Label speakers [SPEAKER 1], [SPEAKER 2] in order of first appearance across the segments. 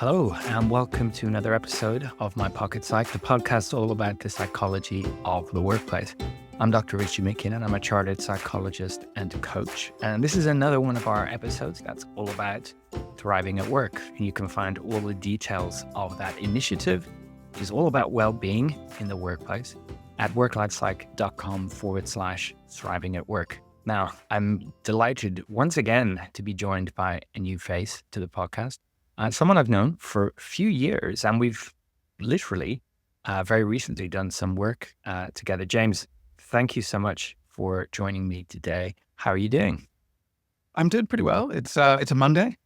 [SPEAKER 1] Hello, and welcome to another episode of My Pocket Psych, the podcast all about the psychology of the workplace. I'm Dr. Richie McKinnon. I'm a chartered psychologist and coach. And this is another one of our episodes that's all about thriving at work. And you can find all the details of that initiative, which is all about well-being in the workplace, at worklifepsych.com/thriving at work. Now, I'm delighted once again to be joined by a new face to the podcast. Someone I've known for a few years, and we've literally very recently done some work together. James, thank you so much for joining me today. How are you doing?
[SPEAKER 2] I'm doing pretty well. It's a Monday,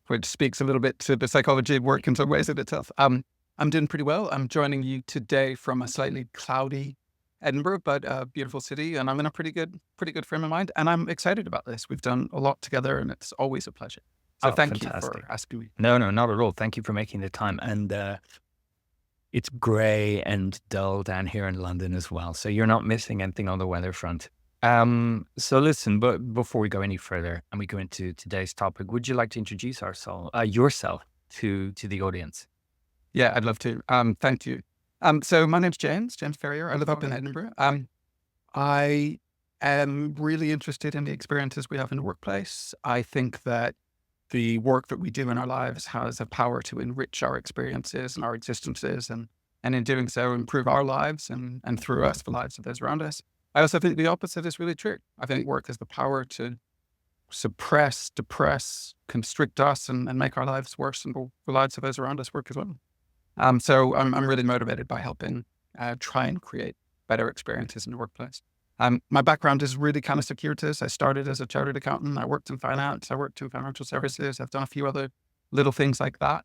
[SPEAKER 2] which speaks a little bit to the psychology of work in some ways in itself. I'm doing pretty well. I'm joining you today from a slightly cloudy Edinburgh, but a beautiful city, and I'm in a pretty good frame of mind. And I'm excited about this. We've done a lot together, and it's always a pleasure. So thank you for asking me.
[SPEAKER 1] No, not at all. Thank you for making the time. And it's grey and dull down here in London as well. So you're not missing anything on the weather front. So listen, but before we go any further and we go into today's topic, would you like to introduce yourself to the audience?
[SPEAKER 2] Yeah, I'd love to. Thank you. So my name's James Ferrier. I live up in Edinburgh. I am really interested in the experiences we have in the workplace. I think that the work that we do in our lives has a power to enrich our experiences and our existences, and in doing so, improve our lives and through us, the lives of those around us. I also think the opposite is really true. I think work has the power to suppress, depress, constrict us and make our lives worse, and the lives of those around us work as well. So I'm really motivated by helping try and create better experiences in the workplace. My background is really kind of circuitous. I started as a chartered accountant. I worked in finance. I worked in financial services. I've done a few other little things like that.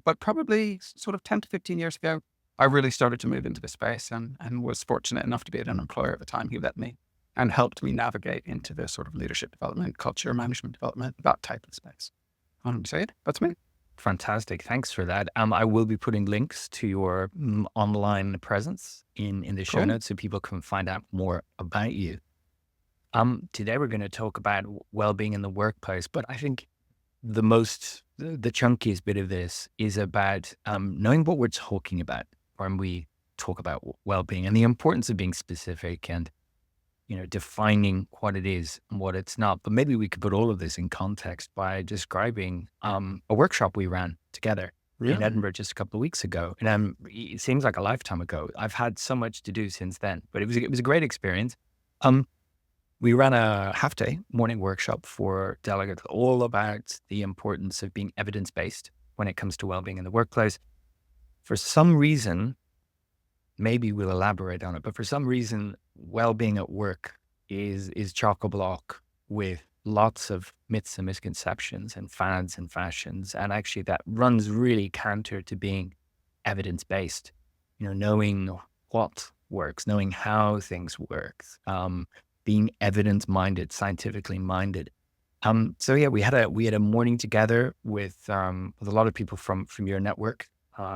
[SPEAKER 2] But probably sort of 10 to 15 years ago, I really started to move into the space and was fortunate enough to be at an employer at the time who let me and helped me navigate into the sort of leadership development, culture, management development, that type of space. So that's me.
[SPEAKER 1] Fantastic. Thanks for that. I will be putting links to your online presence in the show notes so people can find out more about you. Today we're going to talk about well-being in the workplace, but I think the chunkiest bit of this is about knowing what we're talking about when we talk about well-being and the importance of being specific and defining what it is and what it's not. But maybe we could put all of this in context by describing a workshop we ran together in Edinburgh just a couple of weeks ago. And it seems like a lifetime ago. I've had so much to do since then, but it was a great experience. We ran a half-day morning workshop for delegates all about the importance of being evidence-based when it comes to well-being in the workplace. For some reason, maybe we'll elaborate on it, but for some reason, well-being at work is chock-a-block with lots of myths and misconceptions and fads and fashions. And actually that runs really counter to being evidence-based, knowing what works, knowing how things work, being evidence-minded, scientifically minded. So yeah, we had a morning together with a lot of people from your network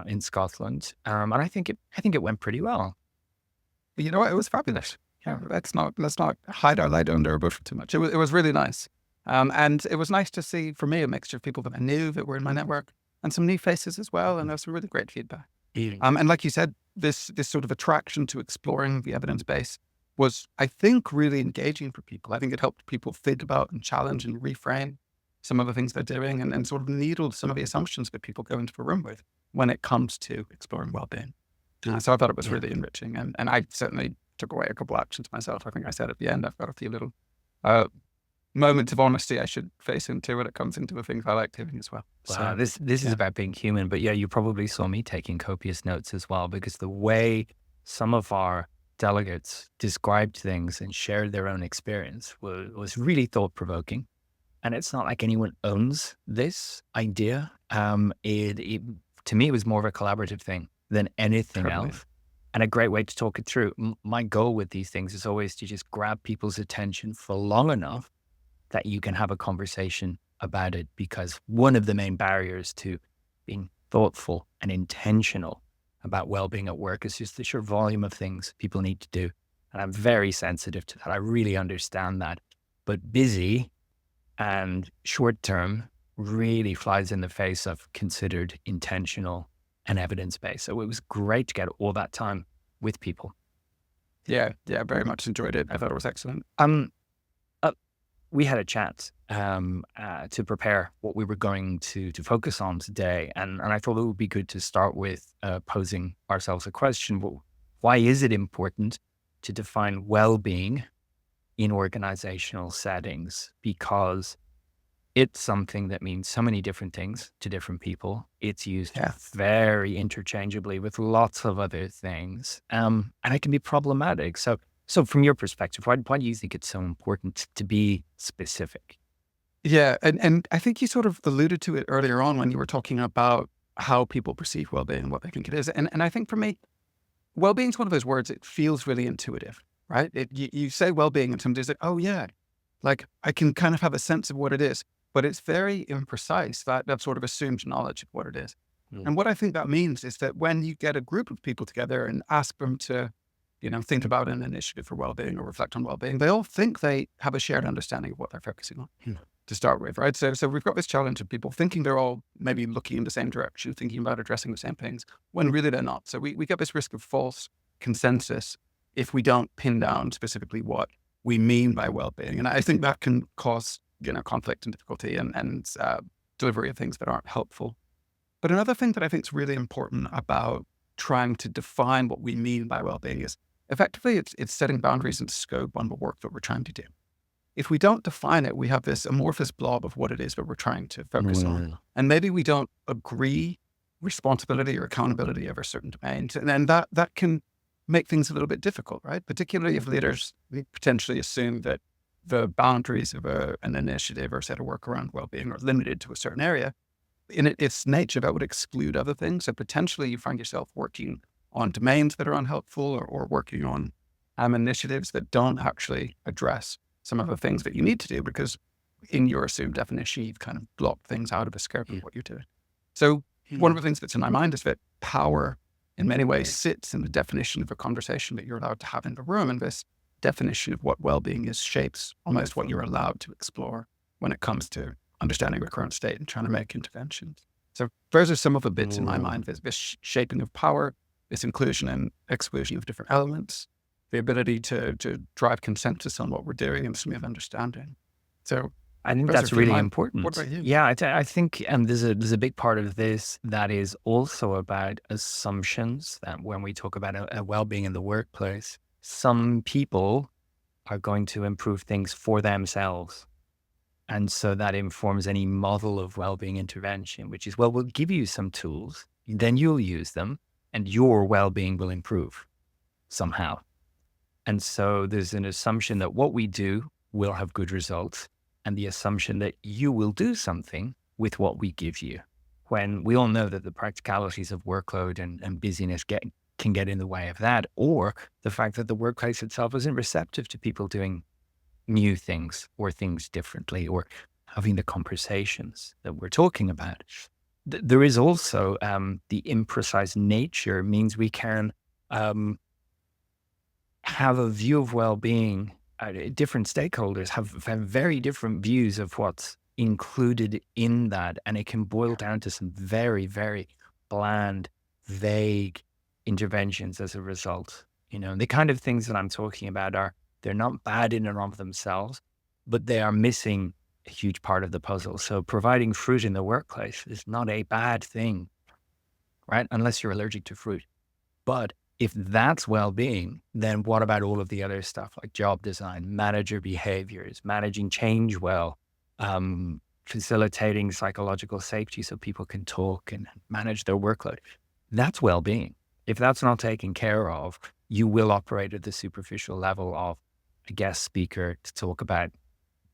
[SPEAKER 1] in Scotland. And I think it went pretty well.
[SPEAKER 2] You know what? It was fabulous. Yeah, let's not hide our light under a bushel too much. It was really nice. And it was nice to see, for me, a mixture of people that I knew that were in my network and some new faces as well. And there was some really great feedback. And like you said, this sort of attraction to exploring the evidence base was, I think, really engaging for people. I think it helped people think about and challenge and reframe some of the things they're doing and sort of needled some of the assumptions that people go into a room with when it comes to exploring well-being. So I thought it was really enriching. And I certainly took away a couple actions myself. I think I said at the end, I've got a few little moments of honesty I should face into when it comes into the things I like doing as well.
[SPEAKER 1] Wow, so, this is about being human. But yeah, you probably saw me taking copious notes as well, because the way some of our delegates described things and shared their own experience was really thought-provoking. And it's not like anyone owns this idea. To me, it was more of a collaborative thing than anything else. And a great way to talk it through. My goal with these things is always to just grab people's attention for long enough that you can have a conversation about it, because one of the main barriers to being thoughtful and intentional about well-being at work is just the sheer volume of things people need to do. And I'm very sensitive to that. I really understand that. But busy and short-term really flies in the face of considered, intentional, and evidence-based. So it was great to get all that time with people.
[SPEAKER 2] Yeah, yeah, very much enjoyed it. I thought it was excellent.
[SPEAKER 1] Uh, we had a chat to prepare what we were going to focus on today, and I thought it would be good to start with posing ourselves a question. Why is it important to define well-being in organizational settings? Because it's something that means so many different things to different people. It's used
[SPEAKER 2] Yeah.
[SPEAKER 1] very interchangeably with lots of other things, and it can be problematic. So from your perspective, why do you think it's so important to be specific?
[SPEAKER 2] Yeah, and I think you sort of alluded to it earlier on when you were talking about how people perceive well-being and what they think it is. And I think for me, well-being is one of those words, it feels really intuitive, right? You say well-being and somebody's like, oh yeah, like I can kind of have a sense of what it is, but it's very imprecise, that sort of assumed knowledge of what it is.
[SPEAKER 1] Mm.
[SPEAKER 2] And what I think that means is that when you get a group of people together and ask them to, think about an initiative for well-being or reflect on well-being, they all think they have a shared understanding of what they're focusing on
[SPEAKER 1] Hmm.
[SPEAKER 2] to start with, right? So we've got this challenge of people thinking they're all maybe looking in the same direction, thinking about addressing the same things, when really they're not. So we get this risk of false consensus if we don't pin down specifically what we mean by well-being. And I think that can cause, conflict and difficulty and delivery of things that aren't helpful. But another thing that I think is really important about trying to define what we mean by well-being is effectively it's setting boundaries and scope on the work that we're trying to do. If we don't define it, we have this amorphous blob of what it is that we're trying to focus on.
[SPEAKER 1] Mm.
[SPEAKER 2] And maybe we don't agree responsibility or accountability over certain domains. And then that can make things a little bit difficult, right? Particularly if leaders potentially assume that the boundaries of an initiative or set of work around well-being are limited to a certain area. In its nature, that would exclude other things. So potentially you find yourself working on domains that are unhelpful or working on initiatives that don't actually address some of the things that you need to do because in your assumed definition, you've kind of blocked things out of the scope of what you're doing. So one of the things that's in my mind is that power in many ways sits in the definition of a conversation that you're allowed to have in the room. And this definition of what well-being is shapes almost what you're allowed to explore when it comes to understanding the current state and trying to make interventions. So those are some of the bits in my mind, this shaping of power, this inclusion and exclusion of different elements, the ability to drive consensus on what we're doing and smooth understanding. So
[SPEAKER 1] I think
[SPEAKER 2] those are a
[SPEAKER 1] that's
[SPEAKER 2] few of
[SPEAKER 1] really
[SPEAKER 2] mine.
[SPEAKER 1] important.
[SPEAKER 2] What about you?
[SPEAKER 1] Yeah, I think there's a big part of this that is also about assumptions that when we talk about a well-being in the workplace, some people are going to improve things for themselves. And so that informs any model of well-being intervention, which is, well, we'll give you some tools, then you'll use them, and your well-being will improve somehow. And so there's an assumption that what we do will have good results, and the assumption that you will do something with what we give you. When we all know that the practicalities of workload and busyness can get in the way of that, or the fact that the workplace itself isn't receptive to people doing new things or things differently or having the conversations that we're talking about. There is also the imprecise nature means we can have a view of well-being. Different stakeholders have very different views of what's included in that, and it can boil down to some very, very bland, vague interventions as a result. The kind of things that I'm talking about they're not bad in and of themselves, but they are missing a huge part of the puzzle. So providing fruit in the workplace is not a bad thing, right? Unless you're allergic to fruit. But if that's well-being, then what about all of the other stuff like job design, manager behaviors, managing change well, facilitating psychological safety so people can talk and manage their workload? That's well-being. If that's not taken care of, you will operate at the superficial level of a guest speaker to talk about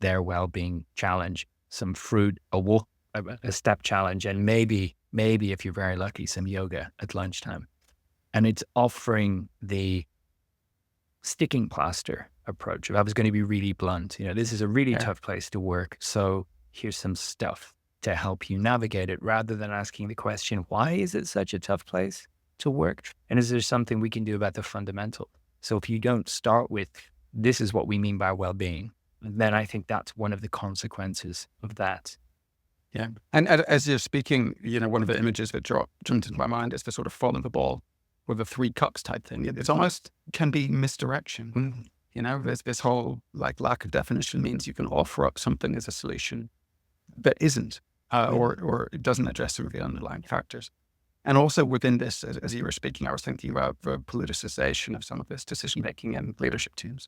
[SPEAKER 1] their well-being challenge, some fruit, a step challenge, and maybe if you're very lucky, some yoga at lunchtime. And it's offering the sticking plaster approach. If I was going to be really blunt, this is a really tough place to work. So here's some stuff to help you navigate it rather than asking the question, why is it such a tough place to work? And is there something we can do about the fundamental? So if you don't start with, this is what we mean by well-being, then I think that's one of the consequences of that.
[SPEAKER 2] Yeah. And as you're speaking, one of the images that jumped into my mind is the sort of fall of the ball with the 3 cups type thing. It's almost can be misdirection. There's this whole lack of definition means you can offer up something as a solution that isn't, or it doesn't address some of the underlying factors. And also within this, as you were speaking, I was thinking about the politicization of some of this decision making in leadership teams.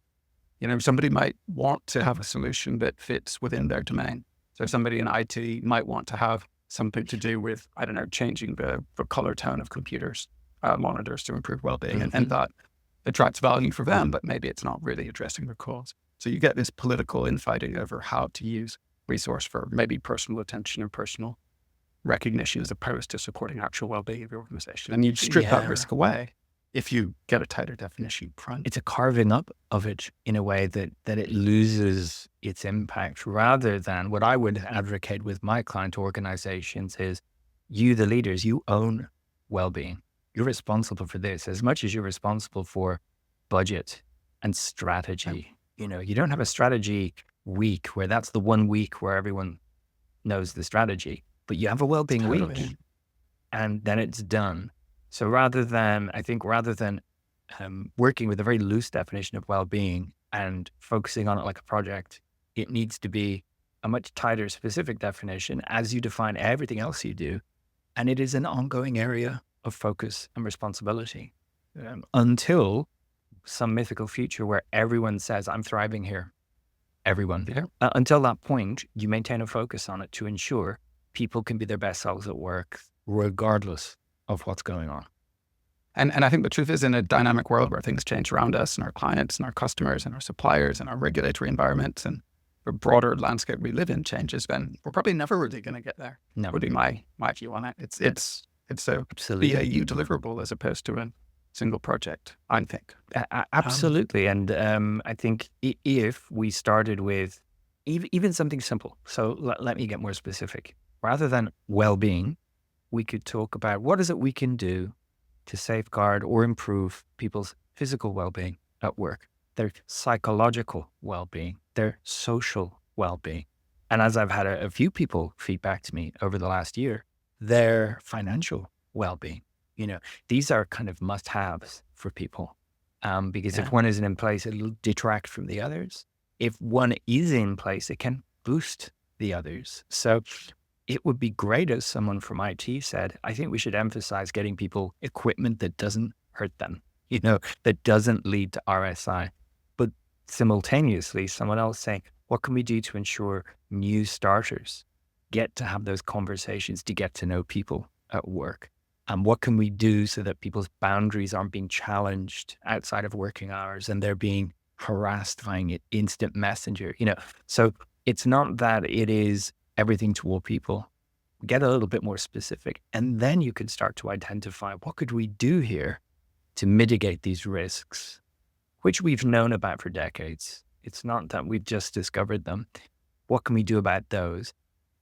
[SPEAKER 2] Somebody might want to have a solution that fits within their domain. So somebody in IT might want to have something to do with, I don't know, changing the color tone of computers, monitors to improve well-being. And that attracts value for them, but maybe it's not really addressing the cause. So you get this political infighting over how to use resource for maybe personal attention and personal recognition as opposed to supporting actual well-being of your organization. And you strip that risk away if you get a tighter definition up front.
[SPEAKER 1] It's a carving up of it in a way that it loses its impact, rather than what I would advocate with my client organizations is you, the leaders, you own well-being. You're responsible for this as much as you're responsible for budget and strategy. You don't have a strategy week where that's the one week where everyone knows the strategy, but you have a well-being week and then it's done. So rather than working with a very loose definition of well-being and focusing on it like a project, it needs to be a much tighter specific definition as you define everything else you do. And it is an ongoing area of focus and responsibility until some mythical future where everyone says, I'm thriving here. Everyone.
[SPEAKER 2] Yeah.
[SPEAKER 1] Until that point, you maintain a focus on it to ensure people can be their best selves at work, regardless of what's going on.
[SPEAKER 2] And I think the truth is, in a dynamic world where things change around us and our clients and our customers and our suppliers and our regulatory environments and the broader landscape we live in changes, then we're probably never really going to get there.
[SPEAKER 1] No.
[SPEAKER 2] Would be my view on it. It's a
[SPEAKER 1] Absolutely.
[SPEAKER 2] BAU deliverable as opposed to a single project, I think.
[SPEAKER 1] Absolutely. And I think if we started with even something simple, so let me get more specific. Rather than well-being, we could talk about what is it we can do to safeguard or improve people's physical well-being at work, their psychological well-being, their social well-being. And as I've had a few people feedback to me over the last year, their financial well-being. These are kind of must-haves for people because if one isn't in place, it'll detract from the others. If one is in place, it can boost the others. So it would be great, as someone from IT said, I think we should emphasize getting people equipment that doesn't hurt them, that doesn't lead to RSI. But simultaneously, someone else saying, what can we do to ensure new starters get to have those conversations to get to know people at work? And what can we do so that people's boundaries aren't being challenged outside of working hours and they're being harassed by an instant messenger? So it's not that it is everything to all people. Get a little bit more specific, and then you can start to identify what could we do here to mitigate these risks, which we've known about for decades. It's not that we've just discovered them. What can we do about those?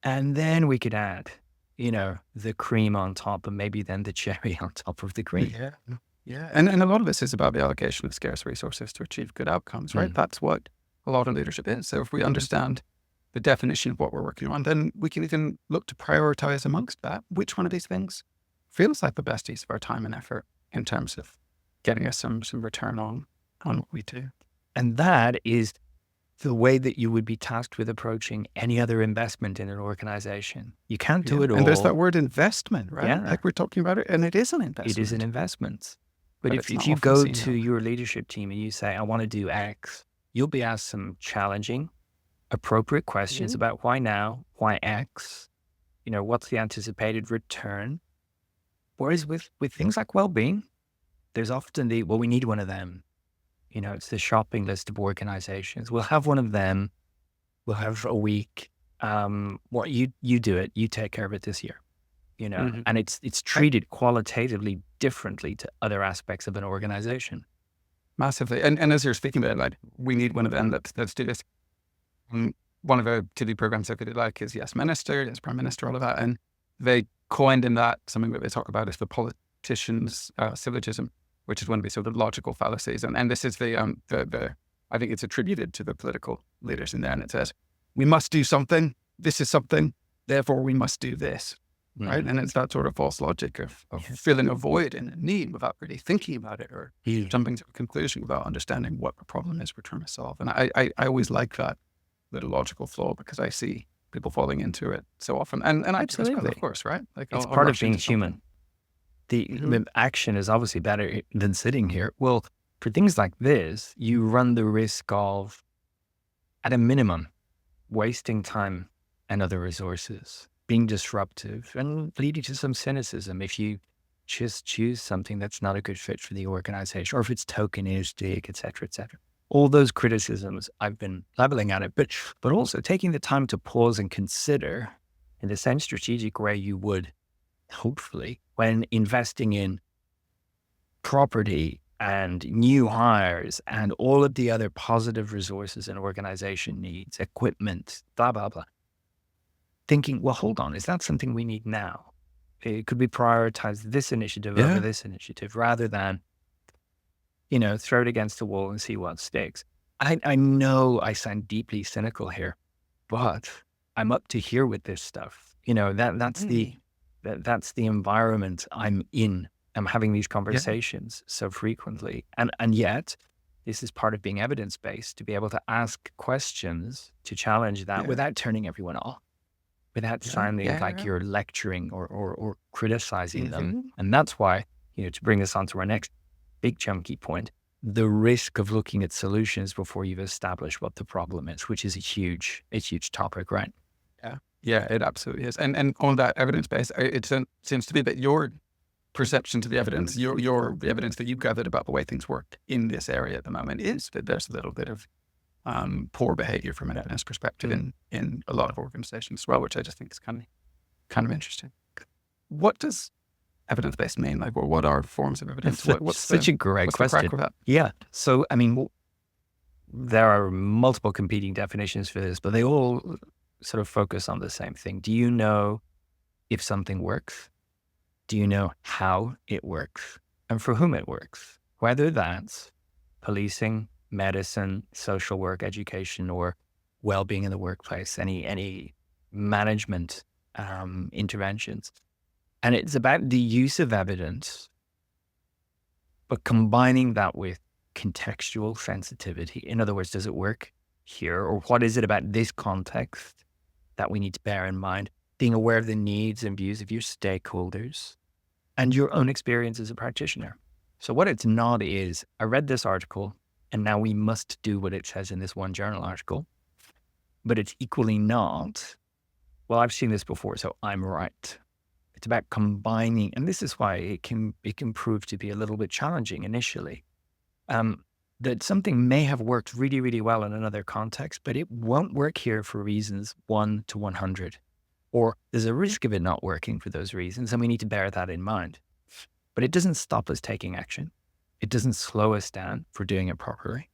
[SPEAKER 1] And then we could add, the cream on top, and maybe then the cherry on top of the cream.
[SPEAKER 2] Yeah. And a lot of this is about the allocation of scarce resources to achieve good outcomes, right? That's what a lot of leadership is. So if we understand the definition of what we're working on, then we can even look to prioritize amongst that. Which one of these things feels like the best use of our time and effort in terms of getting us some return on what we do?
[SPEAKER 1] And that is the way that you would be tasked with approaching any other investment in an organization. You can't do it all.
[SPEAKER 2] And there's that word investment, right?
[SPEAKER 1] Yeah.
[SPEAKER 2] Like we're talking about it, and it is an investment.
[SPEAKER 1] It is an investment. But if
[SPEAKER 2] it's
[SPEAKER 1] you
[SPEAKER 2] not
[SPEAKER 1] go
[SPEAKER 2] often
[SPEAKER 1] to
[SPEAKER 2] seen
[SPEAKER 1] your leadership team and you say, I want to do X, you'll be asked some challenging, appropriate questions about why now, why X, what's the anticipated return? Whereas with things like well-being, there's often we need one of them. It's the shopping list of organizations. We'll have one of them. We'll have a week. What you do it, you take care of it this year, and it's treated qualitatively differently to other aspects of an organization.
[SPEAKER 2] Massively. And as you're speaking about it, like, we need one of them. Let's do this. One of the TV programs I really like is Yes Minister, Yes Prime Minister, all of that. And they coined in that something that they talk about is the politician's syllogism, which is one of these sort of logical fallacies. And this is the I think it's attributed to the political leaders in there. And it says, we must do something. This is something. therefore we must do this, right? And it's that sort of false logic of filling a void and a need without really thinking about it, or jumping to a conclusion without understanding what the problem is we're trying to solve. And I always like that little logical flaw, because I see people falling into it so often. And I do as well,
[SPEAKER 1] Absolutely.
[SPEAKER 2] of course, right? Like
[SPEAKER 1] It's
[SPEAKER 2] I'll
[SPEAKER 1] part of
[SPEAKER 2] rush
[SPEAKER 1] being
[SPEAKER 2] into something.
[SPEAKER 1] human. The action is obviously better than sitting here. Well, for things like this, you run the risk of, at a minimum, wasting time and other resources, being disruptive, and leading to some cynicism if you just choose something that's not a good fit for the organization, or if it's tokenistic, et cetera, et cetera. All those criticisms I've been leveling at it, but also taking the time to pause and consider in the same strategic way you would, hopefully, when investing in property and new hires and all of the other positive resources an organization needs, equipment, blah, blah, blah. Thinking, well, hold on, is that something we need now? Could we prioritize this initiative over this initiative rather than, throw it against the wall and see what sticks? I know I sound deeply cynical here, but I'm up to here with this stuff. That's the environment I'm in. I'm having these conversations so frequently. And yet, this is part of being evidence-based, to be able to ask questions to challenge that without turning everyone off, without sounding like you're lecturing or criticizing them. And that's why, to bring us on to our next big chunky point, the risk of looking at solutions before you've established what the problem is, which is a huge topic, right?
[SPEAKER 2] Yeah, it absolutely is. And on that evidence base, it seems to be that your perception to the evidence, the evidence that you've gathered about the way things work in this area at the moment, is that there's a little bit of poor behavior from an evidence perspective in a lot of organizations as well, which I just think is kind of interesting. What does evidence-based mean? Like, what are forms of evidence?
[SPEAKER 1] What's such a great question.
[SPEAKER 2] The crack with that?
[SPEAKER 1] Yeah. So, there are multiple competing definitions for this, but they all sort of focus on the same thing. Do you know if something works? Do you know how it works and for whom it works? Whether that's policing, medicine, social work, education, or well-being in the workplace, any management interventions. And it's about the use of evidence, but combining that with contextual sensitivity. In other words, does it work here? Or what is it about this context that we need to bear in mind? Being aware of the needs and views of your stakeholders and your own experience as a practitioner. So what it's not is, I read this article and now we must do what it says in this one journal article. But it's equally not, well, I've seen this before, so I'm right. It's about combining, and this is why it can prove to be a little bit challenging initially. That something may have worked really, really well in another context, but it won't work here for reasons 1 to 100. Or there's a risk of it not working for those reasons, and we need to bear that in mind. But it doesn't stop us taking action. It doesn't slow us down for doing it properly.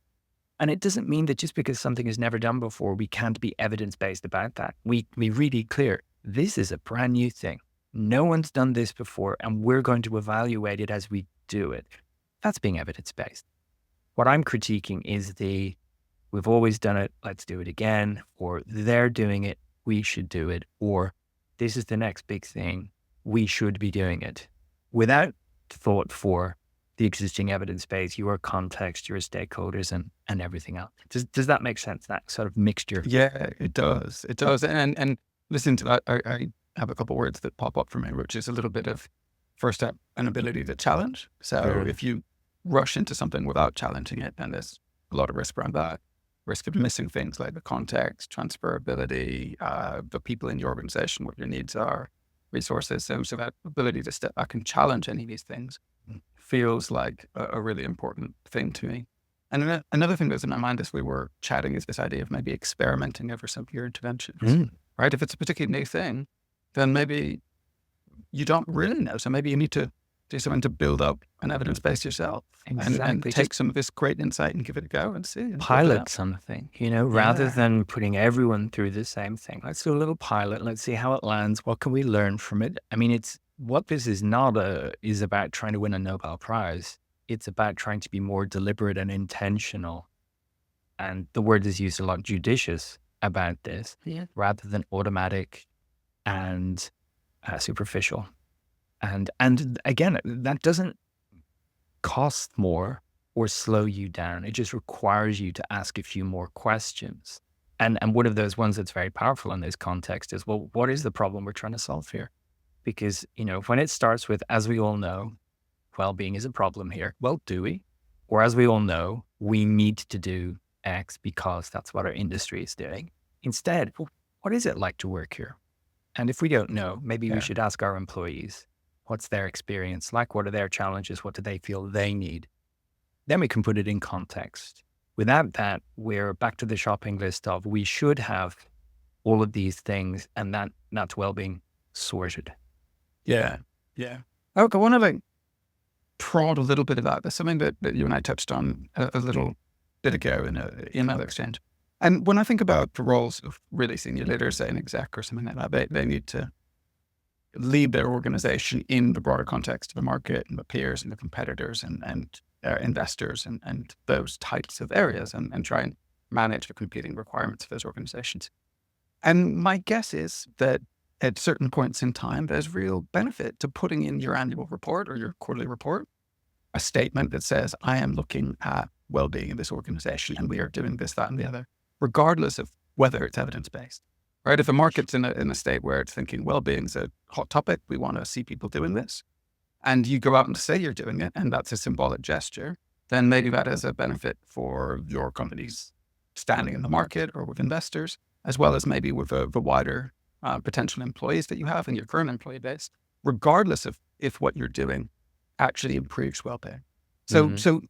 [SPEAKER 1] And it doesn't mean that just because something is never done before, we can't be evidence-based about that. We really clear, this is a brand new thing. No one's done this before, and we're going to evaluate it as we do it. That's being evidence-based. What I'm critiquing is we've always done it, let's do it again, or they're doing it, we should do it, or this is the next big thing, we should be doing it, without thought for the existing evidence base, your context, your stakeholders, and everything else. Does that make sense, that sort of mixture?
[SPEAKER 2] Yeah, it does. It does. And listening to that, I have a couple of words that pop up for me, which is a little bit of, first step, an ability to challenge. So if you rush into something without challenging it, then there's a lot of risk around that. Risk of missing things like the context, transferability, the people in your organization, what your needs are, resources. So that ability to step back and challenge any of these things feels like a really important thing to me. And another thing that's in my mind as we were chatting is this idea of maybe experimenting over some of your interventions, right? If it's a particularly new thing, then maybe you don't really know. So maybe you need to do something to build up an evidence base yourself and take some of this great insight and give it a go and see. And
[SPEAKER 1] pilot something, rather than putting everyone through the same thing. Let's do a little pilot. Let's see how it lands. What can we learn from it? It's what this is not is about trying to win a Nobel Prize. It's about trying to be more deliberate and intentional. And the word is used a lot, judicious about this, rather than automatic and superficial. And again, that doesn't cost more or slow you down. It just requires you to ask a few more questions. And one of those ones that's very powerful in this context is, well, what is the problem we're trying to solve here? Because, when it starts with, as we all know, well-being is a problem here. Well, do we? Or as we all know, we need to do X because that's what our industry is doing. Instead, well, what is it like to work here? And if we don't know, maybe we
[SPEAKER 2] Yeah.
[SPEAKER 1] should ask our employees, what's their experience like? What are their challenges? What do they feel they need? Then we can put it in context. Without that, we're back to the shopping list of we should have all of these things, and that's well-being sorted.
[SPEAKER 2] Yeah. Yeah. Okay. I want to prod a little bit about this, something that you and I touched on a little bit ago in an email exchange. And when I think about the roles of really senior leaders, say an exec or something like that, they need to lead their organization in the broader context of the market and the peers and the competitors and investors and those types of areas and try and manage the competing requirements of those organizations. And my guess is that at certain points in time, there's real benefit to putting in your annual report or your quarterly report a statement that says, I am looking at well-being in this organization and we are doing this, that, and the other, regardless of whether it's evidence-based. Right? If the market's in a state where it's thinking well-being is a hot topic, we want to see people doing this, and you go out and say you're doing it, and that's a symbolic gesture, then maybe that is a benefit for your company's standing in the market or with investors, as well as maybe with the wider potential employees that you have in your current employee base, regardless of if what you're doing actually improves well-being. So,
[SPEAKER 1] Mhm.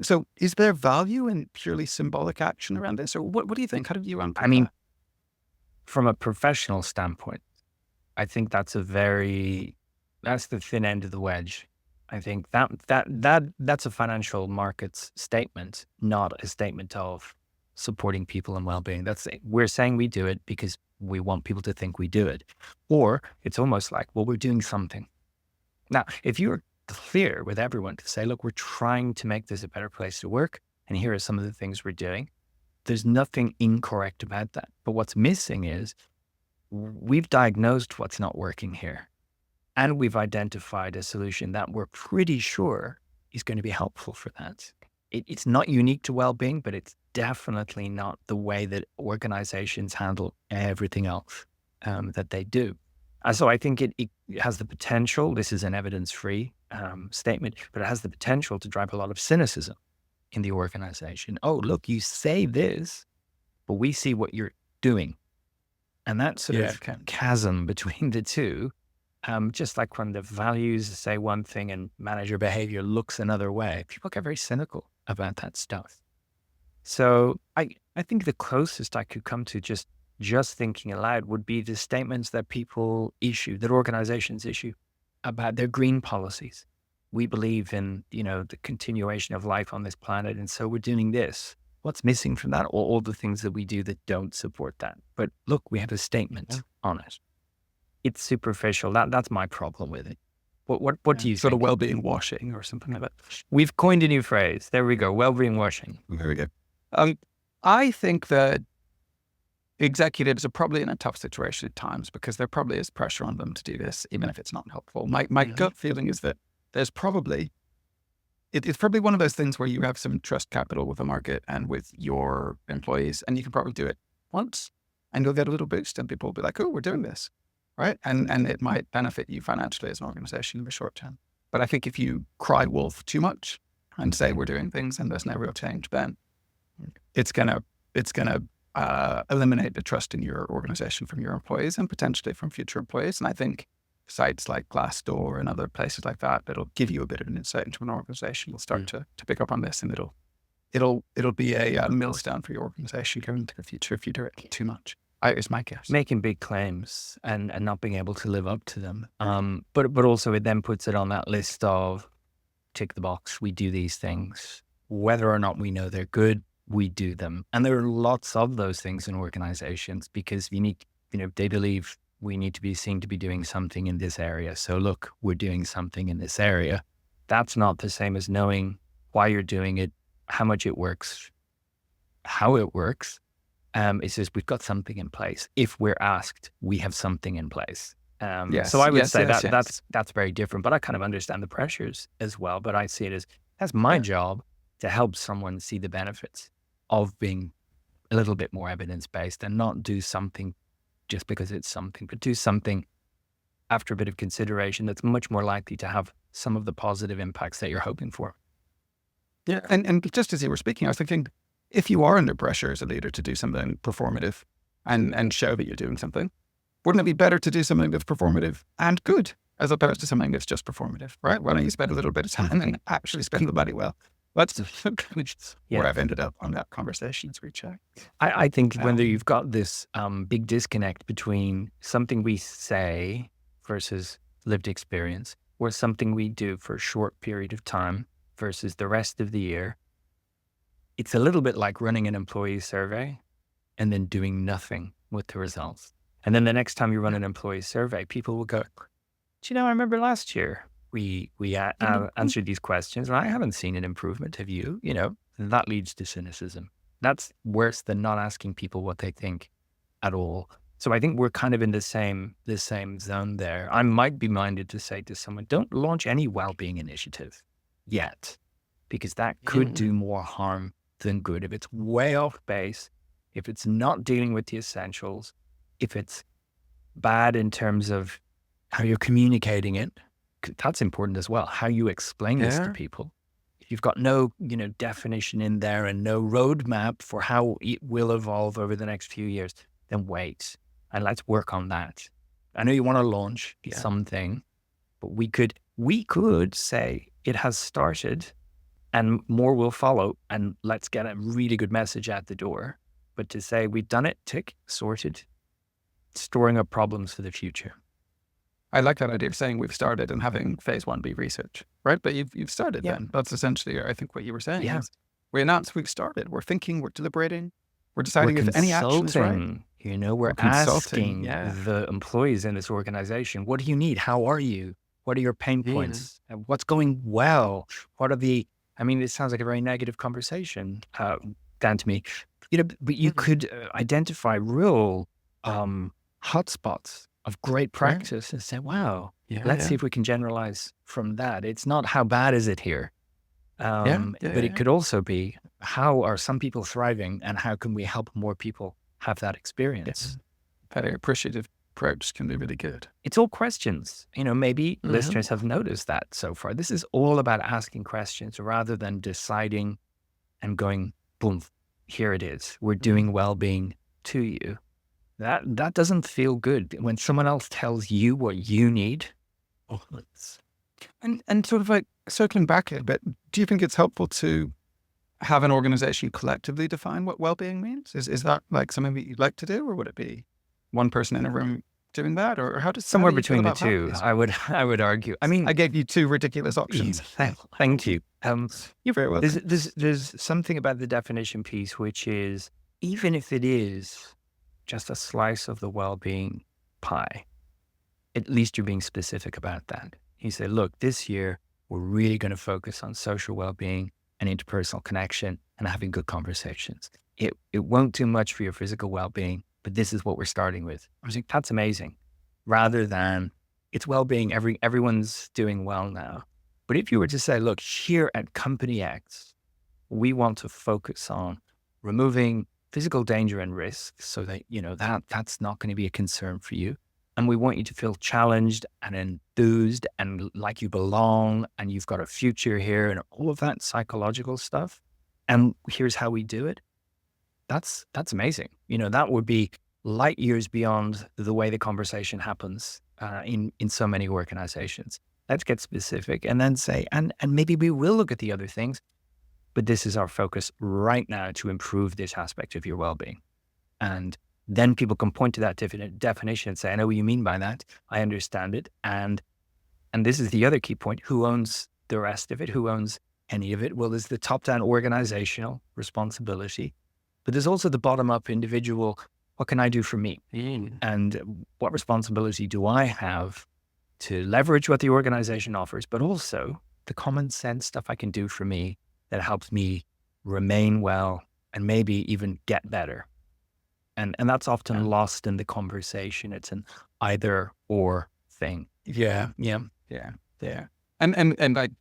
[SPEAKER 2] so is there value in purely symbolic action around this, or what do you think? How do you
[SPEAKER 1] I
[SPEAKER 2] unpick
[SPEAKER 1] mean,
[SPEAKER 2] that?
[SPEAKER 1] from a professional standpoint, I think that's the thin end of the wedge. I think that's a financial markets statement, not a statement of supporting people and well-being. We're saying we do it because we want people to think we do it. Or it's almost like, well, we're doing something. Now, if you're clear with everyone to say, look, we're trying to make this a better place to work, and here are some of the things we're doing, there's nothing incorrect about that. But what's missing is we've diagnosed what's not working here, and we've identified a solution that we're pretty sure is going to be helpful for that. It's not unique to well-being, but it's definitely not the way that organizations handle everything else that they do. So I think it has the potential, this is an evidence-free statement, but it has the potential to drive a lot of cynicism in the organization. Oh, look, you say this, but we see what you're doing. And that sort
[SPEAKER 2] Yeah,
[SPEAKER 1] of
[SPEAKER 2] okay.
[SPEAKER 1] chasm between the two, just like when the values say one thing and manager behavior looks another way, people get very cynical about that stuff. So I think the closest I could come to just thinking aloud would be the statements that people issue, that organizations issue about their green policies. We believe in, the continuation of life on this planet. And so we're doing this. What's missing from that? All the things that we do that don't support that. But look, we have a statement on it. It's superficial. That's my problem with it. What
[SPEAKER 2] Yeah.
[SPEAKER 1] do you
[SPEAKER 2] Sort of
[SPEAKER 1] think?
[SPEAKER 2] well-being washing or something like that.
[SPEAKER 1] We've coined a new phrase. There we go. Well-being washing.
[SPEAKER 2] There we go. I think that executives are probably in a tough situation at times because there probably is pressure on them to do this, even if it's not helpful. My gut feeling is that there's probably, it's probably one of those things where you have some trust capital with the market and with your employees, and you can probably do it once and you'll get a little boost and people will be like, oh, we're doing this. Right. And it might benefit you financially as an organization in the short term. But I think if you cry wolf too much and say we're doing things and there's no real change, then it's gonna eliminate the trust in your organization from your employees and potentially from future employees. And I think sites like Glassdoor and other places like that, that'll give you a bit of an insight into an organization. Will start to pick up on this, and it'll be a millstone for your organization going into the future if you do it too much. Is my guess.
[SPEAKER 1] Making big claims and not being able to live up to them. But also it then puts it on that list of tick the box. We do these things, whether or not we know they're good, we do them. And there are lots of those things in organizations because they believe we need to be seen to be doing something in this area. So look, we're doing something in this area. That's not the same as knowing why you're doing it, how much it works, how it works, It says we've got something in place. If we're asked, we have something in place. So
[SPEAKER 2] Yes,
[SPEAKER 1] I would
[SPEAKER 2] yes,
[SPEAKER 1] say
[SPEAKER 2] yes,
[SPEAKER 1] that
[SPEAKER 2] yes.
[SPEAKER 1] that's very different, but I kind of understand the pressures as well. But I see it as that's my
[SPEAKER 2] Yeah.
[SPEAKER 1] job to help someone see the benefits of being a little bit more evidence based and not do something just because it's something, but do something after a bit of consideration that's much more likely to have some of the positive impacts that you're hoping for.
[SPEAKER 2] Yeah. And just as you were speaking, I was thinking, if you are under pressure as a leader to do something performative and show that you're doing something, wouldn't it be better to do something that's performative and good as opposed to something that's just performative, right? Why don't you spend a little bit of time and actually spend the money well? That's where
[SPEAKER 1] Yeah.
[SPEAKER 2] I've ended up on that conversation as we chat.
[SPEAKER 1] I think whether
[SPEAKER 2] Um,
[SPEAKER 1] you've got this big disconnect between something we say versus lived experience, or something we do for a short period of time versus the rest of the year, it's a little bit like running an employee survey and then doing nothing with the results. And then the next time you run
[SPEAKER 2] yeah.
[SPEAKER 1] an employee survey, people will go, do you know, I remember last year we
[SPEAKER 2] Mhm.
[SPEAKER 1] answered these questions and I haven't seen an improvement. Have you? You know, and that leads to cynicism. That's worse than not asking people what they think at all. So I think we're kind of in the same zone there. I might be minded to say to someone, don't launch any well-being initiative yet, because that could
[SPEAKER 2] Yeah.
[SPEAKER 1] do more harm than good. If it's way off base, if it's not dealing with the essentials, if it's bad in terms of how you're communicating it, that's important as well. How you explain this to
[SPEAKER 2] Yeah.
[SPEAKER 1] people. If you've got no, definition in there and no roadmap for how it will evolve over the next few years, then wait and let's work on that. I know you want to launch
[SPEAKER 2] Yeah.
[SPEAKER 1] something, but we could say it has started and more will follow, and let's get a really good message at the door. But to say we've done it, tick, sorted, storing up problems for the future.
[SPEAKER 2] I like that idea of saying we've started and having phase 1 be research, right? But you've started
[SPEAKER 1] Yeah.
[SPEAKER 2] then. That's essentially, I think, what you were saying
[SPEAKER 1] Yeah.
[SPEAKER 2] is we announce we've started. We're thinking, we're deliberating, we're
[SPEAKER 1] We're
[SPEAKER 2] deciding if any action is right.
[SPEAKER 1] consulting, we're
[SPEAKER 2] We're consulting.
[SPEAKER 1] asking
[SPEAKER 2] Yeah.
[SPEAKER 1] the employees in this organization, what do you need? How are you? What are your pain
[SPEAKER 2] Yeah.
[SPEAKER 1] points? And what's going well? What are I mean, it sounds like a very negative conversation down to me, but you
[SPEAKER 2] Mhm.
[SPEAKER 1] could identify real hotspots of great
[SPEAKER 2] Yeah.
[SPEAKER 1] practice and say, wow,
[SPEAKER 2] Yeah.
[SPEAKER 1] let's see
[SPEAKER 2] Yeah.
[SPEAKER 1] if we can generalize from that. It's not how bad is it here?
[SPEAKER 2] Yeah. Yeah.
[SPEAKER 1] But
[SPEAKER 2] Yeah.
[SPEAKER 1] it
[SPEAKER 2] Yeah.
[SPEAKER 1] could also be how are some people thriving and how can we help more people have that
[SPEAKER 2] Yeah.
[SPEAKER 1] experience?
[SPEAKER 2] Very appreciative approach can be really good.
[SPEAKER 1] It's all questions. Maybe
[SPEAKER 2] Mhm.
[SPEAKER 1] listeners have noticed that so far. This is all about asking questions rather than deciding and going, boom, here it is. We're
[SPEAKER 2] Mhm.
[SPEAKER 1] doing well-being to you. That doesn't feel good. When someone else tells you what you need, oh,
[SPEAKER 2] And sort of like circling back a bit, do you think it's helpful to have an organization collectively define what well-being means? Is that like something that you'd like to do, or would it be one person in a room doing that, or how
[SPEAKER 1] somewhere
[SPEAKER 2] do you feel
[SPEAKER 1] between the
[SPEAKER 2] about that
[SPEAKER 1] two,
[SPEAKER 2] piece?
[SPEAKER 1] I would argue. I mean,
[SPEAKER 2] I gave you two ridiculous options.
[SPEAKER 1] thank you.
[SPEAKER 2] You're very
[SPEAKER 1] There's
[SPEAKER 2] welcome.
[SPEAKER 1] there's there's something about the definition piece, which is even if it is just a slice of the well-being pie, at least you're being specific about that. You say, look, this year we're really going to focus on social well-being and interpersonal connection and having good conversations. It won't do much for your physical well-being, but this is what we're starting with. I was like, that's amazing. Rather than it's well-being, everyone's doing well now. But if you were to say, look, here at Company X, we want to focus on removing physical danger and risk so that, that's not going to be a concern for you. And we want you to feel challenged and enthused and like you belong and you've got a future here and all of that psychological stuff. And here's how we do it. That's amazing. That would be light years beyond the way the conversation happens in so many organizations. Let's get specific and then say, and maybe we will look at the other things, but this is our focus right now to improve this aspect of your well-being. And then people can point to that definition and say, I know what you mean by that. I understand it. And this is the other key point. Who owns the rest of it? Who owns any of it? Well, there's the top-down organizational responsibility, but there's also the bottom-up individual. What can I do for me? And what responsibility do I have to leverage what the organization offers, but also the common sense stuff I can do for me that helps me remain well and maybe even get better. And that's often
[SPEAKER 2] Yeah.
[SPEAKER 1] lost in the conversation. It's an either or thing.
[SPEAKER 2] Yeah.
[SPEAKER 1] Yeah.
[SPEAKER 2] Yeah. Yeah. And like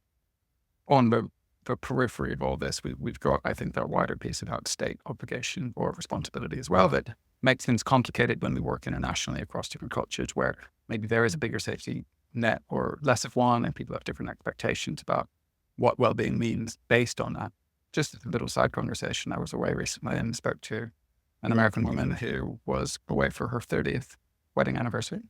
[SPEAKER 2] on the periphery of all this, we've got, I think, that wider piece about state obligation or responsibility as well that makes things complicated when we work internationally across different cultures where maybe there is a bigger safety net or less of one, and people have different expectations about what well-being means based on that. Just a little side conversation. I was away recently and spoke to an American woman who was away for her 30th wedding anniversary.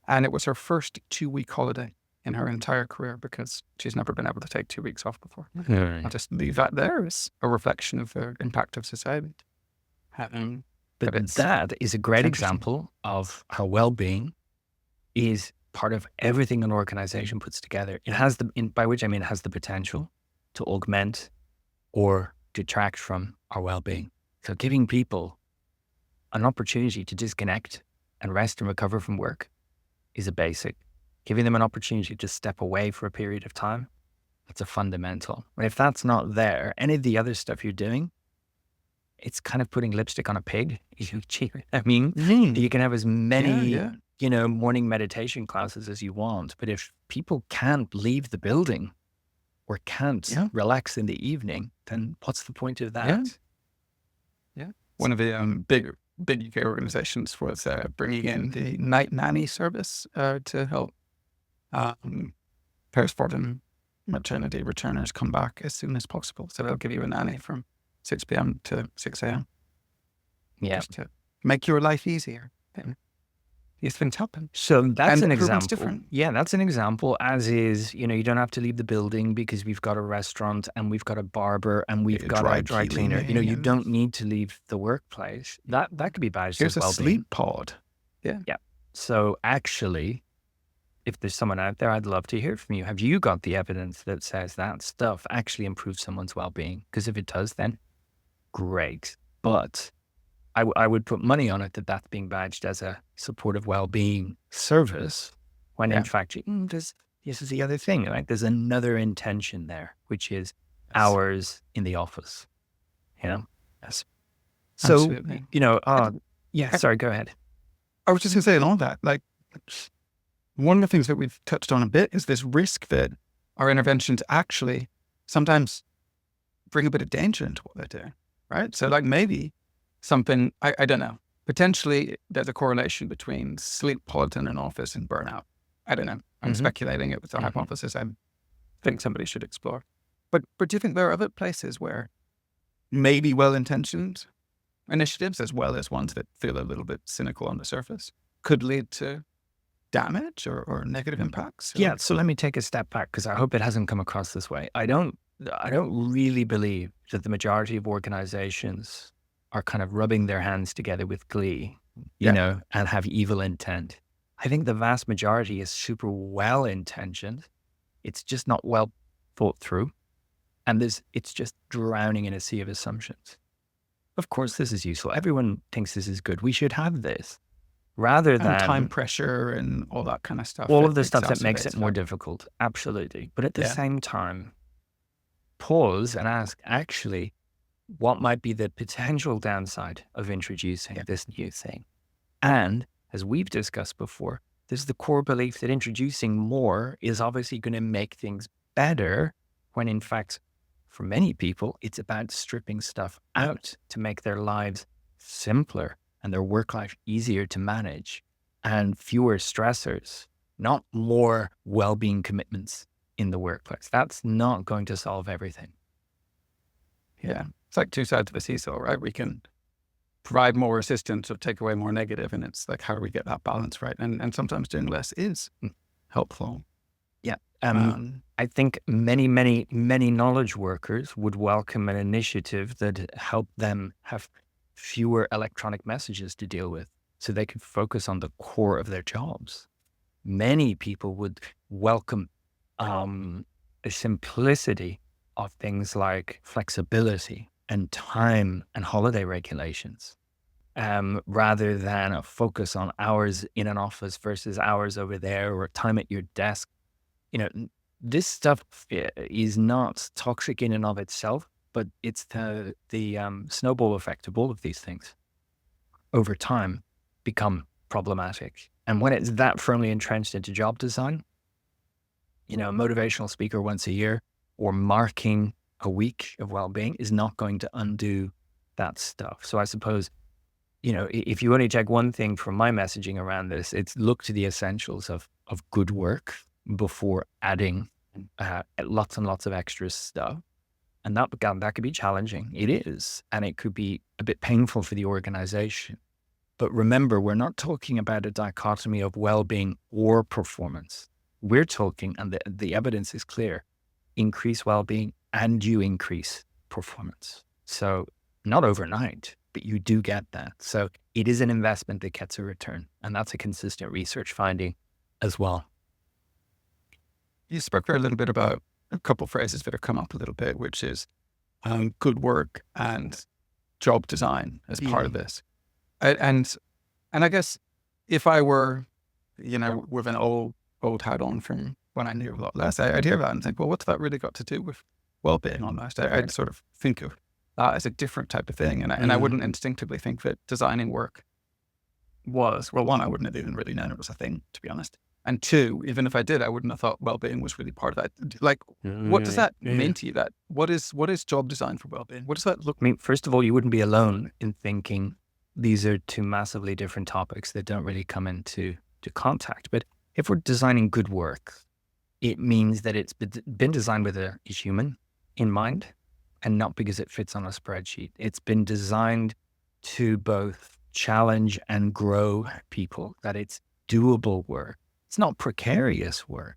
[SPEAKER 2] And it was her first 2-week holiday in her entire career because she's never been able to take 2 weeks off before. I'll just leave that there as a reflection of the impact of society.
[SPEAKER 1] But
[SPEAKER 2] it's
[SPEAKER 1] that is a great
[SPEAKER 2] interesting.
[SPEAKER 1] example of how well-being is part of everything an organization puts together. It has by which I mean it has the potential to augment or detract from our well-being. So giving people an opportunity to disconnect and rest and recover from work is a basic. Giving them an opportunity to step away for a period of time, that's a fundamental. And if that's not there, any of the other stuff you're doing, it's kind of putting lipstick on a pig. I mean, you can have as many, morning meditation classes as you want, but if people can't leave the building or can't relax in the evening, then what's the point of that?
[SPEAKER 2] Yeah. One of the big UK organizations was bringing in the night nanny service to help postpartum maternity returners come back as soon as possible. So they'll give you a nanny from 6 p.m. to 6 a.m.
[SPEAKER 1] Yeah.
[SPEAKER 2] Just to make your life easier. These things happen.
[SPEAKER 1] So that's
[SPEAKER 2] And
[SPEAKER 1] an
[SPEAKER 2] everyone's
[SPEAKER 1] example.
[SPEAKER 2] different.
[SPEAKER 1] Yeah, that's an example, as is, you don't have to leave the building because we've got a restaurant and we've got a barber and we've got a dry cleaner. You don't need to leave the workplace. That could be badged
[SPEAKER 2] Here's
[SPEAKER 1] as
[SPEAKER 2] a
[SPEAKER 1] well-being.
[SPEAKER 2] sleep pod. Yeah.
[SPEAKER 1] Yeah. So actually, if there's someone out there, I'd love to hear from you. Have you got the evidence that says that stuff actually improves someone's well-being? Because if it does, then great. But I would put money on it that that's being badged as a supportive well-being service, when in fact, this is the other thing, right? There's another intention there, which is hours in the office,
[SPEAKER 2] Yes.
[SPEAKER 1] So,
[SPEAKER 2] Absolutely.
[SPEAKER 1] sorry, go ahead.
[SPEAKER 2] I was just going to say, in all that, like, one of the things that we've touched on a bit is this risk that our interventions actually sometimes bring a bit of danger into what they're doing, right? So like maybe something, I don't know, potentially there's a correlation between sleep quality in an office and burnout. I don't know. I'm speculating it with a hypothesis I think somebody should explore. But do you think there are other places where maybe well-intentioned initiatives, as well as ones that feel a little bit cynical on the surface, could lead to damage or negative impacts?
[SPEAKER 1] Yeah. So let me take a step back because I hope it hasn't come across this way. I don't really believe that the majority of organizations are kind of rubbing their hands together with glee, and have evil intent. I think the vast majority is super well intentioned. It's just not well thought through. And it's just drowning in a sea of assumptions. Of course, this is useful. Everyone thinks this is good. We should have this. Rather than
[SPEAKER 2] time pressure and all that kind of stuff.
[SPEAKER 1] All of the stuff that makes it more difficult. Absolutely. But at the same time, pause and ask, actually, what might be the potential downside of introducing this new thing? And as we've discussed before, there's the core belief that introducing more is obviously going to make things better, when in fact, for many people, it's about stripping stuff out to make their lives simpler and their work life easier to manage and fewer stressors, not more well-being commitments in the workplace. That's not going to solve everything.
[SPEAKER 2] Yeah. It's like two sides of a seesaw, right? We can provide more assistance or take away more negative. And it's like, how do we get that balance right? And sometimes doing less is helpful.
[SPEAKER 1] Yeah. I think many knowledge workers would welcome an initiative that helped them have fewer electronic messages to deal with so they could focus on the core of their jobs. Many people would welcome a simplicity of things like flexibility and time and holiday regulations, rather than a focus on hours in an office versus hours over there or time at your desk. This stuff is not toxic in and of itself, but it's the snowball effect of all of these things. over time become problematic. And when it's that firmly entrenched into job design, a motivational speaker once a year or marking a week of well-being is not going to undo that stuff. So I suppose, if you only take one thing from my messaging around this, it's look to the essentials of good work before adding lots and lots of extra stuff. And that could be challenging. It is. And it could be a bit painful for the organization. But remember, we're not talking about a dichotomy of well-being or performance. We're talking, and the evidence is clear, increase well-being and you increase performance. So not overnight, but you do get that. So it is an investment that gets a return. And that's a consistent research finding as well.
[SPEAKER 2] You spoke there a little bit about a couple of phrases that have come up a little bit, which is good work and job design as part of this. And I guess if I were, with an old hat on from when I knew a lot less, I'd hear that and think, well, what's that really got to do with well-being almost? I'd sort of think of that as a different type of thing. And I wouldn't instinctively think that designing work was, well, one, I wouldn't have even really known it was a thing, to be honest. And two, even if I did, I wouldn't have thought well-being was really part of that. Like, what does that mean to you? That what is job design for well-being? What does that look?
[SPEAKER 1] I mean, first of all, you wouldn't be alone in thinking these are two massively different topics that don't really come into contact. But if we're designing good work, it means that it's been designed with a human in mind and not because it fits on a spreadsheet. It's been designed to both challenge and grow people, that it's doable work. It's not precarious work.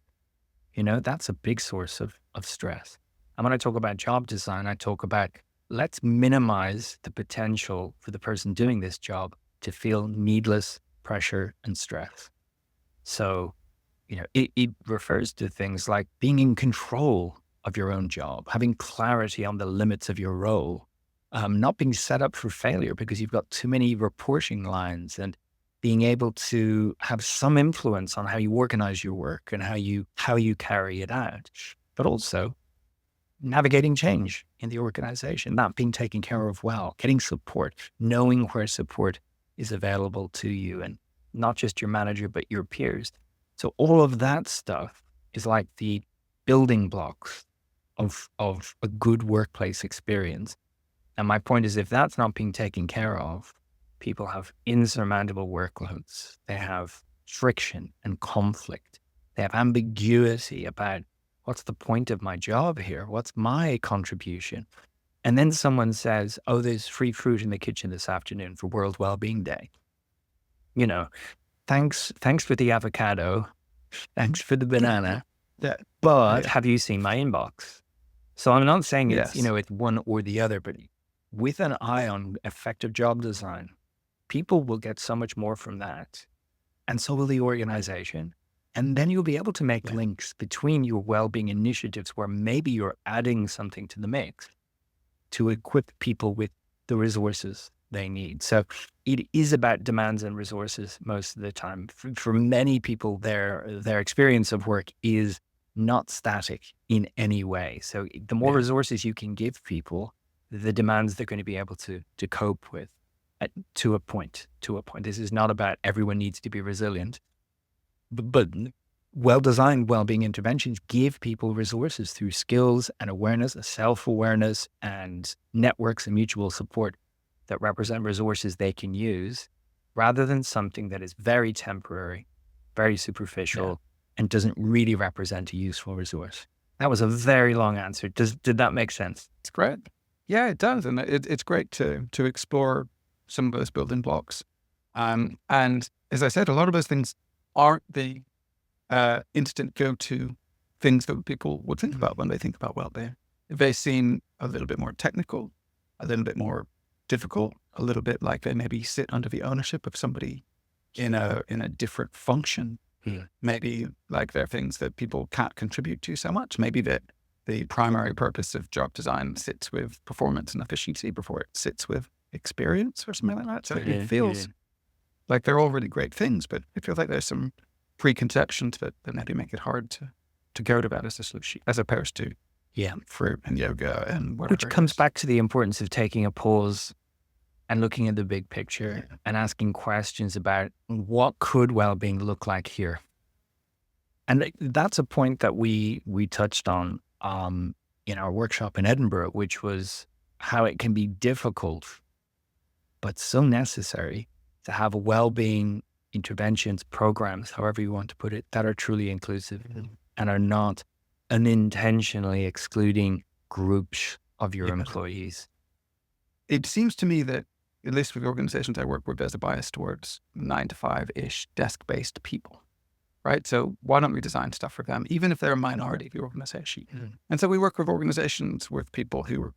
[SPEAKER 1] That's a big source of stress. And when I talk about job design, I talk about let's minimize the potential for the person doing this job to feel needless pressure and stress. So, it refers to things like being in control of your own job, having clarity on the limits of your role, not being set up for failure because you've got too many reporting lines, and being able to have some influence on how you organize your work and how you carry it out, but also navigating change in the organization, that being taken care of well, getting support, knowing where support is available to you, and not just your manager, but your peers. So all of that stuff is like the building blocks of a good workplace experience. And my point is, if that's not being taken care of, people have insurmountable workloads. They have friction and conflict. They have ambiguity about what's the point of my job here? What's my contribution? And then someone says, oh, there's free fruit in the kitchen this afternoon for World Wellbeing Day. Thanks for the avocado. Thanks for the banana. But have you seen my inbox? So I'm not saying it's, it's one or the other, but with an eye on effective job design, people will get so much more from that. And so will the organization. And then you'll be able to make links between your well-being initiatives where maybe you're adding something to the mix to equip people with the resources they need. So it is about demands and resources most of the time. For many people, their experience of work is not static in any way. So the more resources you can give people, the demands they're going to be able to cope with to a point. This is not about everyone needs to be resilient, but well-designed well-being interventions give people resources through skills and awareness, self-awareness, and networks and mutual support that represent resources they can use, rather than something that is very temporary, very superficial, and doesn't really represent a useful resource. That was a very long answer. Did that make sense?
[SPEAKER 2] It's great. Yeah, it does. And it's great to explore some of those building blocks. And as I said, a lot of those things aren't the instant go-to things that people would think about when they think about well-being. They seem a little bit more technical, a little bit more difficult, a little bit like they maybe sit under the ownership of somebody in a different function. Maybe like they're things that people can't contribute to so much. Maybe that the primary purpose of job design sits with performance and efficiency before it sits with experience or something like that. So it feels like they're all really great things, but it feels like there's some preconceptions that maybe make it hard to go to that as a solution, as opposed to fruit and yoga and whatever.
[SPEAKER 1] Which comes back to the importance of taking a pause and looking at the big picture and asking questions about what could well-being look like here. And that's a point that we touched on in our workshop in Edinburgh, which was how it can be difficult but so necessary to have well-being interventions, programs, however you want to put it, that are truly inclusive and are not unintentionally excluding groups of your employees.
[SPEAKER 2] It seems to me that, at least with the organizations I work with, there's a bias towards 9 to 5-ish desk-based people, right? So why don't we design stuff for them, even if they're a minority of the organization? And so we work with organizations with people who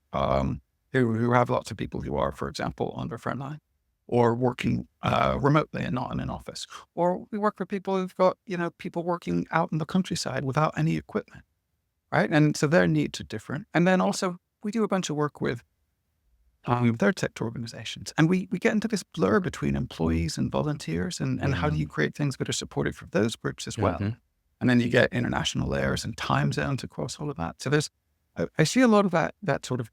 [SPEAKER 2] have lots of people who are, for example, on their front line or working remotely and not in an office. Or we work with people who've got, people working out in the countryside without any equipment, right? And so their needs are different. And then also we do a bunch of work with third sector organizations. And we get into this blur between employees and volunteers and how do you create things that are supportive for those groups as well. And then you get international layers and time zones across all of that. So I see a lot of that sort of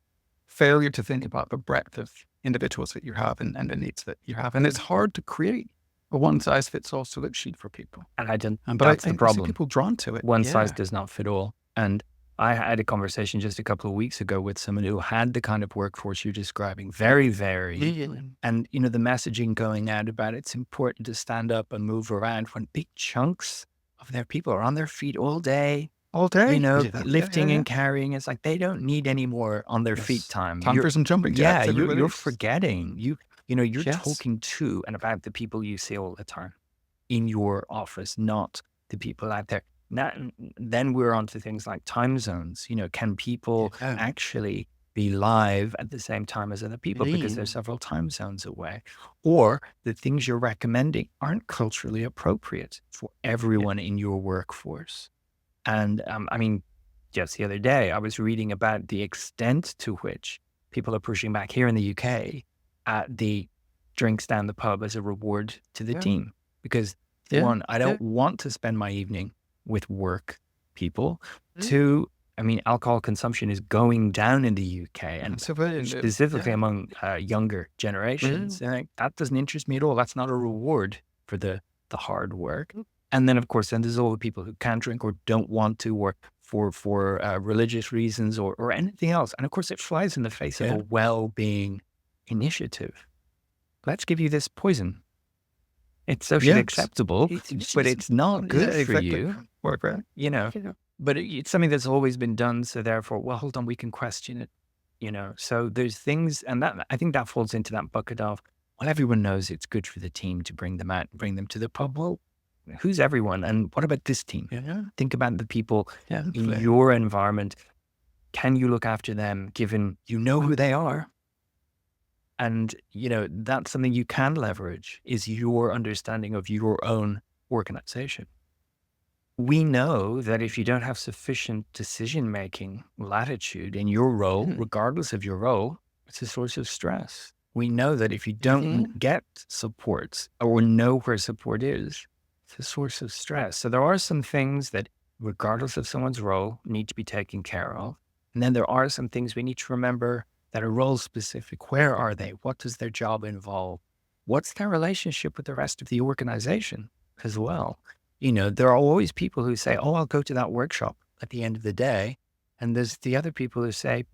[SPEAKER 2] failure to think about the breadth of individuals that you have and the needs that you have. And it's hard to create a one-size-fits-all solution for people.
[SPEAKER 1] And I don't,
[SPEAKER 2] But
[SPEAKER 1] that's
[SPEAKER 2] I
[SPEAKER 1] the problem.
[SPEAKER 2] see people drawn to it.
[SPEAKER 1] One size does not fit all. And I had a conversation just a couple of weeks ago with someone who had the kind of workforce you're describing, very varied. And, the messaging going out about it's important to stand up and move around when big chunks of their people are on their feet all day, lifting and carrying. It's like they don't need any more on their feet time.
[SPEAKER 2] Time for some jumping jacks.
[SPEAKER 1] You're forgetting. You're talking to and about the people you see all the time in your office, not the people out there. Now, then we're on to things like time zones. Can people actually be live at the same time as other people because they're several time zones away? Or the things you're recommending aren't culturally appropriate for everyone in your workforce. And just the other day, I was reading about the extent to which people are pushing back here in the UK at the drinks down the pub as a reward to the team. Because one, I don't want to spend my evening with work people. Two, alcohol consumption is going down in the UK and specifically among younger generations. And that doesn't interest me at all. That's not a reward for the hard work. And then, of course, there's all the people who can't drink or don't want to work for religious reasons or anything else. And of course, it flies in the face of a well-being initiative. Let's give you this poison. It's socially acceptable, but it's not good for you. But it's something that's always been done. So therefore, well, hold on, we can question it. So there's things, and that I think that falls into that bucket of, well, everyone knows it's good for the team to bring them out, bring them to the pub. Well, who's everyone? And what about this team? Think about the people in your environment. Can you look after them given you know who they are? And, that's something you can leverage is your understanding of your own organization. We know that if you don't have sufficient decision-making latitude in your role, regardless of your role, it's a source of stress. We know that if you don't get supports or know where support is, it's a source of stress. So there are some things that, regardless of someone's role, need to be taken care of. And then there are some things we need to remember that are role specific. Where are they? What does their job involve? What's their relationship with the rest of the organization as well? There are always people who say, oh, I'll go to that workshop at the end of the day. And there's the other people who say,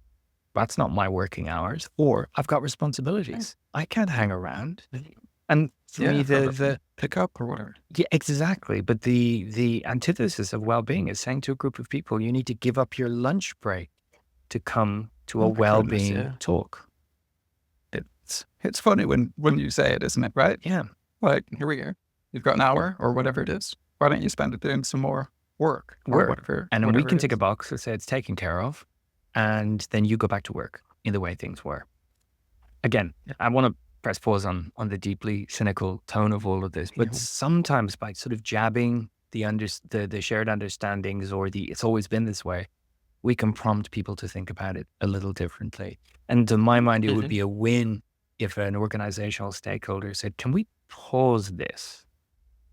[SPEAKER 1] that's not my working hours, or I've got responsibilities. I can't hang around. And for me, the
[SPEAKER 2] pick up or whatever.
[SPEAKER 1] Yeah, exactly. But the antithesis of well-being is saying to a group of people, you need to give up your lunch break to come to a well-being talk.
[SPEAKER 2] It's funny when you say it, isn't it? Right?
[SPEAKER 1] Yeah.
[SPEAKER 2] Like, here we go. You've got an hour or whatever it is. Why don't you spend it doing some more work? Or whatever.
[SPEAKER 1] And then
[SPEAKER 2] whatever
[SPEAKER 1] we can tick a box that says it's taken care of. And then you go back to work in the way things were. Again, I want to press pause on the deeply cynical tone of all of this, but sometimes by sort of jabbing the shared understandings or it's always been this way, we can prompt people to think about it a little differently. And to my mind, it would be a win if an organizational stakeholder said, can we pause this,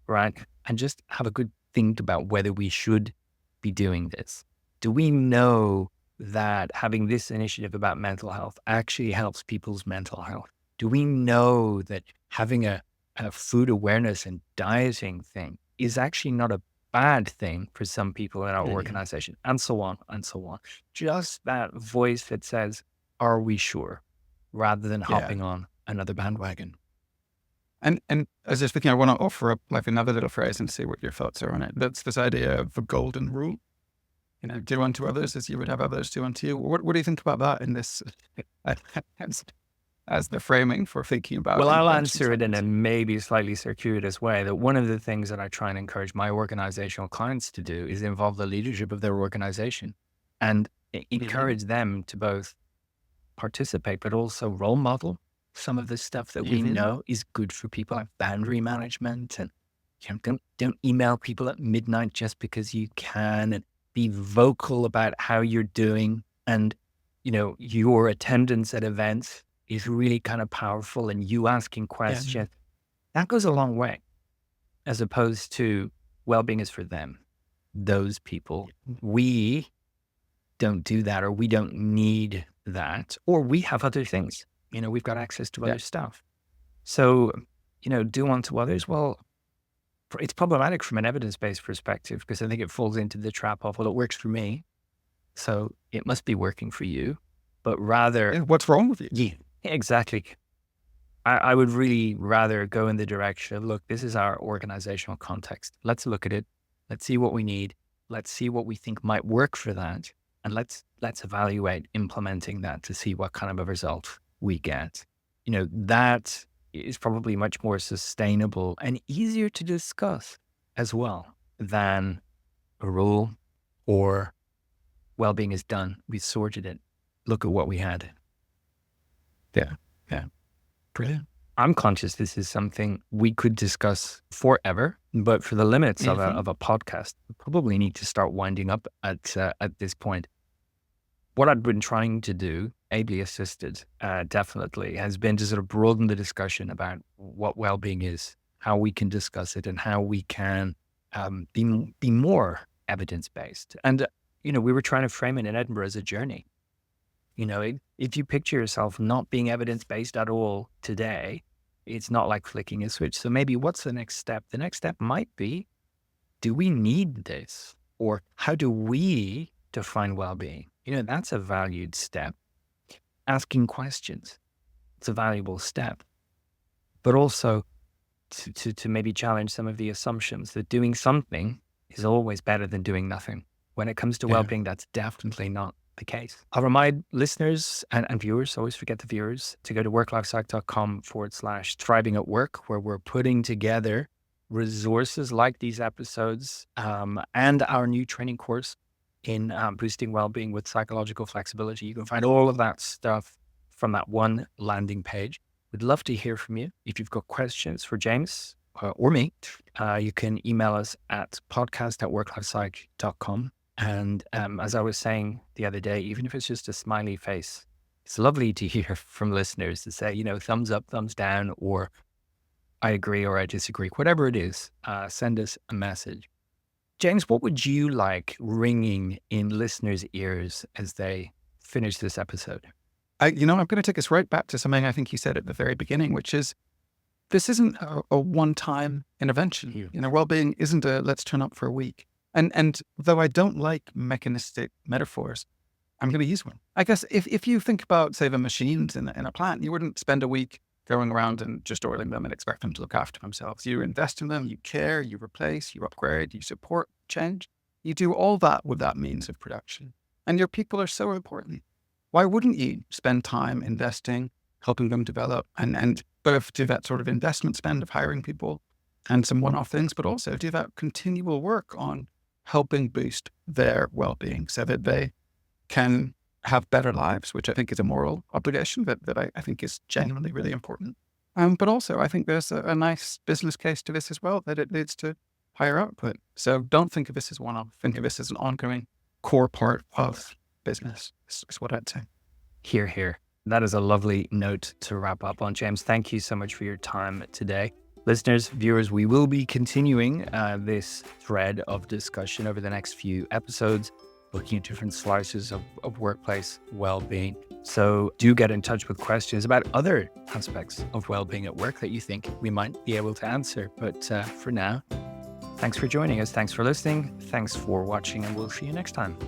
[SPEAKER 1] right? And just have a good think about whether we should be doing this. Do we know that having this initiative about mental health actually helps people's mental health? Do we know that having a food awareness and dieting thing is actually not a bad thing for some people in our
[SPEAKER 2] Mm.
[SPEAKER 1] organization, and so on and so on. Just that voice that says, are we sure? Rather than
[SPEAKER 2] Yeah.
[SPEAKER 1] hopping on another bandwagon.
[SPEAKER 2] And I was just thinking, I want to offer up like another little phrase and see what your thoughts are on it. That's this idea of the golden rule. Do unto others as you would have others do unto you. What do you think about that in this as, as the framing for thinking about
[SPEAKER 1] Well, I'll
[SPEAKER 2] influencing
[SPEAKER 1] answer it in a
[SPEAKER 2] someone's?
[SPEAKER 1] maybe slightly circuitous way that one of the things that I try and encourage my organizational clients to do is involve the leadership of their organization and
[SPEAKER 2] Mhm.
[SPEAKER 1] encourage them to both participate, but also role model some of the stuff that we
[SPEAKER 2] Mhm.
[SPEAKER 1] know is good for people, like boundary management. And don't email people at midnight just because you can, and be vocal about how you're doing. And your attendance at events is really kind of powerful, and you asking
[SPEAKER 2] Yeah.
[SPEAKER 1] questions, that goes a long way, as opposed to well-being is for them, those people. We don't do that, or we don't need that, or we have other things. We've got access to
[SPEAKER 2] Yeah.
[SPEAKER 1] other stuff. So, do unto others. Well, it's problematic from an evidence-based perspective because I think it falls into the trap of, well, it works for me, so it must be working for you. But rather,
[SPEAKER 2] Yeah. What's wrong with you?
[SPEAKER 1] yeah, exactly. I would really rather go in the direction of, look, this is our organizational context. Let's look at it. Let's see what we need. Let's see what we think might work for that. And let's evaluate implementing that to see what kind of a result we get. That is probably much more sustainable and easier to discuss as well than a rule or well-being is done. We sorted it. Look at what we had.
[SPEAKER 2] Yeah. Yeah. Brilliant.
[SPEAKER 1] I'm conscious this is something we could discuss forever, but for the limits of a
[SPEAKER 2] Mhm.
[SPEAKER 1] of a podcast, we probably need to start winding up at this point. What I've been trying to do, ably assisted, definitely, has been to sort of broaden the discussion about what well-being is, how we can discuss it, and how we can be more evidence-based. And we were trying to frame it in Edinburgh as a journey. If you picture yourself not being evidence-based at all today, it's not like flicking a switch. So maybe what's the next step? The next step might be, do we need this? Or how do we define well-being? That's a valued step. Asking questions, it's a valuable step. But also to maybe challenge some of the assumptions that doing something is always better than doing nothing. When it comes to
[SPEAKER 2] Yeah.
[SPEAKER 1] well-being, that's definitely not the case. I'll remind listeners and viewers, always forget the viewers, to go to worklifepsych.com/thriving at work, where we're putting together resources like these episodes and our new training course in boosting well-being with psychological flexibility. You can find all of that stuff from that one landing page. We'd love to hear from you. If you've got questions for James or me, you can email us at podcast@worklifepsych.com. And as I was saying the other day, even if it's just a smiley face, it's lovely to hear from listeners to say, thumbs up, thumbs down, or I agree or I disagree, whatever it is, send us a message. James, what would you like ringing in listeners' ears as they finish this episode?
[SPEAKER 2] I'm going to take us right back to something I think you said at the very beginning, which is this isn't a one-time intervention.
[SPEAKER 1] Yeah.
[SPEAKER 2] Well-being isn't a let's turn up for a week. And though I don't like mechanistic metaphors, I'm going to use one. I guess if you think about, say, the machines in a plant, you wouldn't spend a week going around and just oiling them and expect them to look after themselves. You invest in them, you care, you replace, you upgrade, you support change. You do all that with that means of production. And your people are so important. Why wouldn't you spend time investing, helping them develop, and both do that sort of investment spend of hiring people and some one-off things, but also do that continual work on helping boost their well-being so that they can have better lives, which I think is a moral obligation that I think is genuinely really important. But also, I think there's a nice business case to this as well, that it leads to higher output. So don't think of this as one-off. Think of this as an ongoing core part of business, is what I'd say.
[SPEAKER 1] Hear, hear. That is a lovely note to wrap up on. James, thank you so much for your time today. Listeners, viewers, we will be continuing this thread of discussion over the next few episodes, looking at different slices of workplace well-being. So do get in touch with questions about other aspects of well-being at work that you think we might be able to answer. But for now, thanks for joining us. Thanks for listening. Thanks for watching, and we'll see you next time.